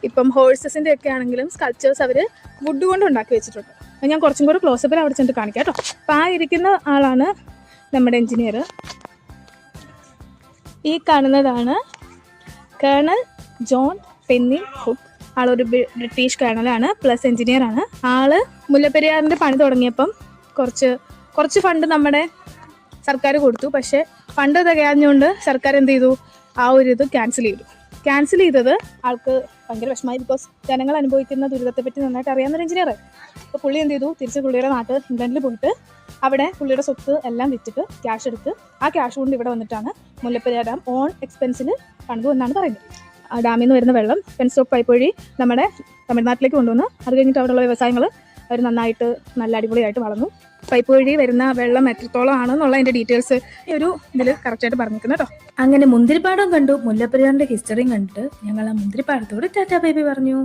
ഇപ്പം ഹോഴ്സസിൻ്റെ ഒക്കെ ആണെങ്കിലും സ്കൾപ്ചേഴ്സ് അവർ വുഡ് കൊണ്ട് ഉണ്ടാക്കി വെച്ചിട്ടുണ്ട്. ഞാൻ കുറച്ചും കൂടെ ക്ലോസപ്പിൽ അവിടെ ചെന്നിട്ട് കാണിക്കാം കേട്ടോ. അപ്പം ആ ഇരിക്കുന്ന ആളാണ് നമ്മുടെ എൻജിനീയർ. ഈ കാണുന്നതാണ് കേണൽ ജോൺ പെന്നി ഹുക്ക്. ആളൊരു ബ്രിട്ടീഷ് കേണലാണ്, പ്ലസ് എൻജിനീയറാണ്. ആള് മുല്ലപ്പെരിയാറിൻ്റെ പണി തുടങ്ങിയപ്പം കുറച്ച് ഫണ്ട് നമ്മുടെ സർക്കാർ കൊടുത്തു. പക്ഷേ ഫണ്ട് തികയാഞ്ഞുകൊണ്ട് സർക്കാർ എന്ത് ചെയ്തു, ആ ഒരു ഇത് ക്യാൻസൽ ചെയ്തത് ആൾക്ക് ഭയങ്കര വിഷമമായി. ബിക്കോസ് ജനങ്ങൾ അനുഭവിക്കുന്ന ദുരിതത്തെപ്പറ്റി നന്നായിട്ട് അറിയാവുന്നൊരു എഞ്ചിനീയറായി. അപ്പോൾ പുള്ളി എന്ത് ചെയ്തു, തിരിച്ച് പുള്ളിയുടെ നാട്ട് ഇംഗ്ലണ്ടിൽ പോയിട്ട് അവിടെ പുള്ളിയുടെ സ്വത്ത് എല്ലാം വിറ്റിട്ട് ക്യാഷ് എടുത്ത് ആ ക്യാഷ് കൊണ്ട് ഇവിടെ വന്നിട്ടാണ് മുല്ലപ്പെരിയാർ ഡാം ഓൺ എക്സ്പെൻസിന് പണിതു എന്നാണ് പറയുന്നത്. ആ ഡാമിൽ നിന്ന് വരുന്ന വെള്ളം പെൻസ്റ്റോക്ക് പൈപ്പ് വഴി നമ്മുടെ തമിഴ്നാട്ടിലേക്ക് കൊണ്ടുവന്ന് അത് കഴിഞ്ഞിട്ട് അവിടെയുള്ള വ്യവസായങ്ങൾ അവർ നല്ല അടിപൊളിയായിട്ട് വളർന്നു. പൈപ്പ് വഴി വരുന്ന വെള്ളം എത്രത്തോളം ആണെന്നുള്ള അതിൻ്റെ ഡീറ്റെയിൽസ് ഈ ഒരു ഇതിൽ കറക്റ്റായിട്ട് പറഞ്ഞിരിക്കുന്നു കേട്ടോ. അങ്ങനെ മുന്തിരിപ്പാടം കണ്ടു, മുല്ലപ്പെരിയാറിന്റെ ഹിസ്റ്ററിയും കണ്ടിട്ട് ഞങ്ങൾ ആ മുന്തിരിപ്പാടത്തോട് ടാറ്റാ ബൈബി പറഞ്ഞു.